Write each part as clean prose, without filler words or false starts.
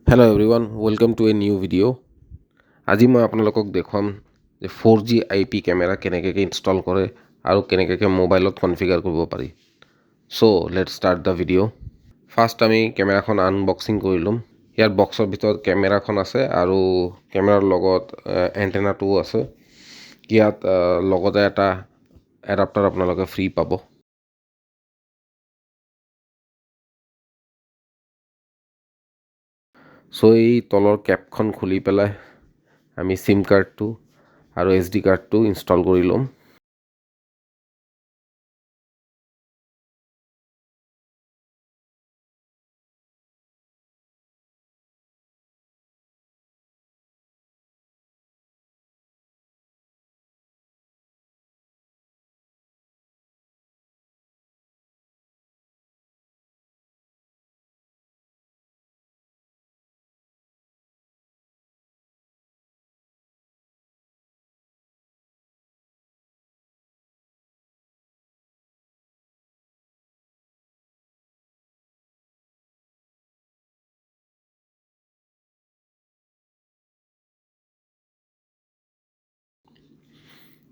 Hello everyone, welcome to a new video. আজি মই আপোনালোকক দেখুৱাম যে 4G IP কেমেৰা কেনেকৈ ইনষ্টল কৰে আৰু কেনেকৈ মোবাইলত কনফিগাৰ কৰিব পাৰি। So let's start the video. First আমি কেমেৰাখন আনবক্সিং কৰি ল'ম। ইয়াৰ বক্সৰ ভিতৰত কেমেৰাখন আছে আৰু কেমেৰাৰ লগত এণ্টেনাটোও আছে। ইয়াত লগতে এটা এডাপ্টাৰ আপোনালোকে ফ্ৰী পাব। সো এই তলৰ কেপখন খুলি পেলাই আমি সিম কাৰ্ডটো আৰু SD কাৰ্ডটো ইনষ্টল কৰি ল'ম।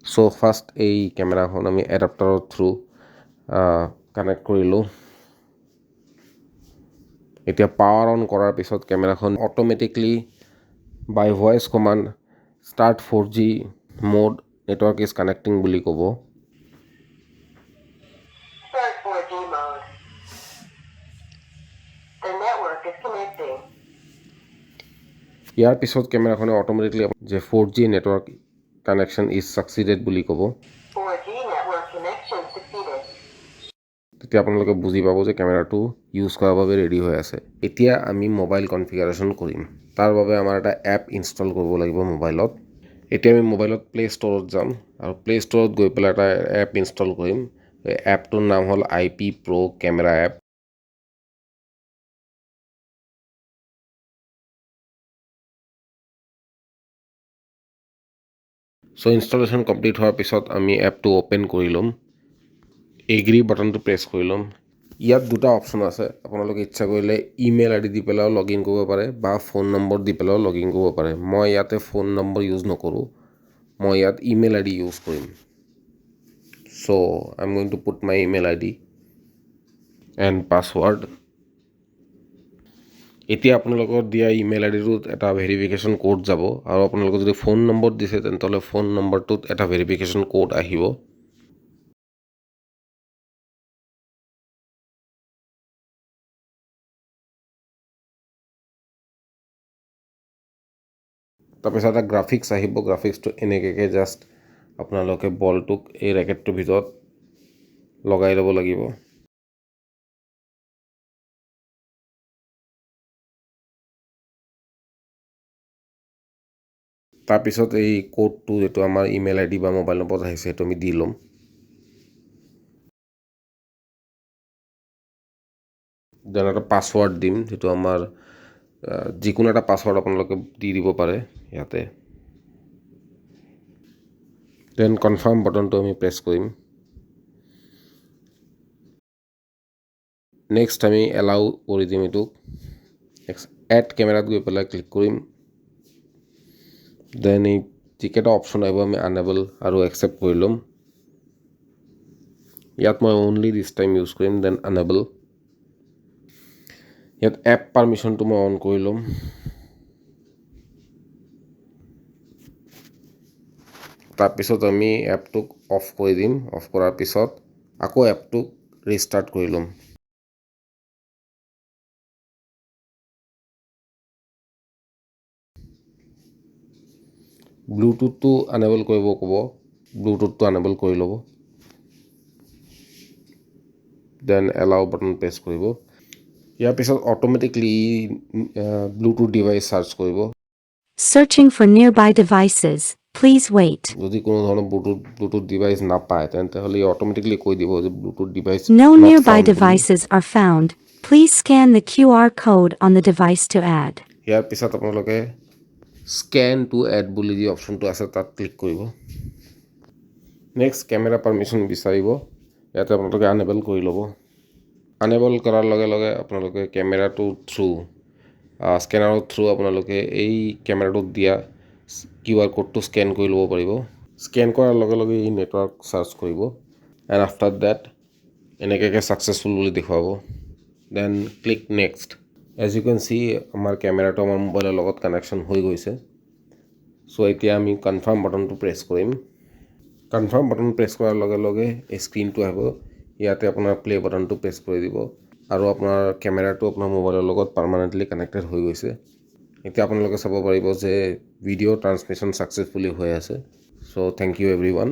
সো ফাৰ্ষ্ট এই কেমেৰাখন আমি এডাপ্টাৰৰ থ্ৰু কানেক্ট কৰিলোঁ। এতিয়া পাৱাৰ অন কৰাৰ পিছত কেমেৰাখন automatically by voice command start 4G mode network is connecting বুলি ক'ব। Start 4G mode. The network is connecting. ইয়াৰ পিছত কেমেৰাখনে অটোমেটিকলি যে 4G network connection is succeeded বুলি ক'ব। 4G network connection succeeded. তেতিয়া আপোনালোকে বুজি পাব যে কেমেৰাটো ইউজ কৰাৰ বাবে ৰেডি হৈ আছে। এতিয়া আমি মোবাইল কনফিগাৰেশ্যন কৰিম। তাৰ বাবে আমাৰ এটা এপ ইনষ্টল কৰিব লাগিব মোবাইলত। এতিয়া আমি মোবাইলত প্লে ষ্ট'ৰত যাম আৰু প্লে ষ্ট'ৰত গৈ পেলাই এটা এপ ইনষ্টল কৰিম। এপটোৰ নাম হ'ল IP Pro camera app. So installation complete হোৱাৰ পিছত আমি এপটো অ'পেন কৰি ল'ম। এগ্ৰি বাটনটো প্ৰেছ কৰি ল'ম। ইয়াত দুটা অপশ্যন আছে। আপোনালোকে ইচ্ছা কৰিলে ইমেইল ID দি পেলাইও লগ ইন কৰিব পাৰে বা ফোন নম্বৰ দি পেলাইও লগ ইন কৰিব পাৰে। মই ইয়াতে ফোন নম্বৰ ইউজ নকৰোঁ, মই ইয়াত ইমেইল ID ইউজ কৰিম। So I am going to put my email ID and password. এতিয়া আপোনালোকৰ দিয়া ইমেইল IDটোত এটা ভেৰিফিকেশ্যন কোড যাব আৰু আপোনালোকে যদি ফোন নম্বৰ দিছে তেন্তে ফোন নম্বৰটোত এটা ভেৰিফিকেশ্যন কোড আহিব। তাৰপিছত এটা গ্ৰাফিক্স আহিব। গ্ৰাফিক্সটো এনেকৈ জাষ্ট আপোনালোকে বলটোক এই ৰেকেটটোৰ ভিতৰত লগাই ল'ব লাগিব। তাৰপিছত এই কোডটো যিটো আমাৰ ইমেইল ID বা মোবাইল নম্বৰত আহিছে সেইটো আমি দি ল'ম। দেন এটা পাছৱৰ্ড দিম, যিটো আমাৰ যিকোনো এটা পাছৱৰ্ড আপোনালোকে দি দিব পাৰে ইয়াতে। দেন কনফাৰ্ম বাটনটো আমি প্ৰেছ কৰিম। নেক্সট আমি এলাউ কৰি দিম এইটোক। এড কেমেৰাত গৈ পেলাই ক্লিক কৰিম। দেন এই যিকেইটা অপশ্যন আহিব আমি আনেবল আৰু একচেপ্ট কৰি ল'ম। ইয়াত মই অনলি দিছ টাইম ইউজ কৰিম। Then enable. ইয়াত এপ পাৰ্মিশ্যনটো মই অন কৰি ল'ম। তাৰপিছত আমি এপটোক অফ কৰি দিম। অফ কৰাৰ পিছত আকৌ এপটোক ৰিষ্টাৰ্ট কৰি ল'ম। ব্লুটুথটো আনেবল কৰিব ক'ব। ব্লুটুথটো আনেবল কৰি ল'ব। দেন এলাউ বাটন প্ৰেছ কৰিব। ইয়াৰ পিছত অটোমেটিকলি ব্লুটুথ ডিভাইচ চাৰ্চ কৰিব। Searching for nearby devices. Please wait. যদি কোনো ধৰণৰ ব্লুটুথ ডিভাইচ নাপায় তেন্তে হ'লে অটোমেটিকলি কৈ দিব যে Bluetooth device No not nearby found বুলি। devices are found. Please scan the QR code on the device to add. ইয়াৰ পিছত আপোনালোকে স্কেন টু এড বুলি যি অপশ্যনটো আছে তাত ক্লিক কৰিব। নেক্সট কেমেৰা পাৰ্মিশ্যন বিচাৰিব। ইয়াতে আপোনালোকে আনেবল কৰি ল'ব। আনেবল কৰাৰ লগে লগে আপোনালোকে কেমেৰাটো থ্ৰু স্কেনাৰৰ থ্ৰু আপোনালোকে এই কেমেৰাটোত দিয়া QR কোডটো স্কেন কৰি ল'ব পাৰিব স্কেন কৰাৰ লগে লগে এই নেটৱৰ্ক চাৰ্চ কৰিব এণ্ড আফটাৰ ডেট এনেকৈ ছাকচেছফুল বুলি দেখুৱাব then click next as you can see আমাৰ কেমেৰাটো আমাৰ মোবাইলৰ লগত কানেকশ্যন হৈ গৈছে চ' এতিয়া আমি কনফাৰ্ম বাটনটো প্ৰেছ কৰিম কনফাৰ্ম বাটন প্ৰেছ কৰাৰ লগে লগে এই স্ক্ৰীনটো আহিব ইয়াতে আপোনাৰ প্লে বাটনটো প্ৰেছ কৰি দিব আৰু আপোনাৰ কেমেৰাটো আপোনাৰ মোবাইলৰ লগত পাৰ্মানেণ্টলি কানেক্টেড হৈ গৈছে এতিয়া আপোনালোকে চাব পাৰিব যে ভিডিঅ' ট্ৰান্সমিশ্যন ছাকচেছফুলি হৈ আছে চ' থেংক ইউ এভৰিৱান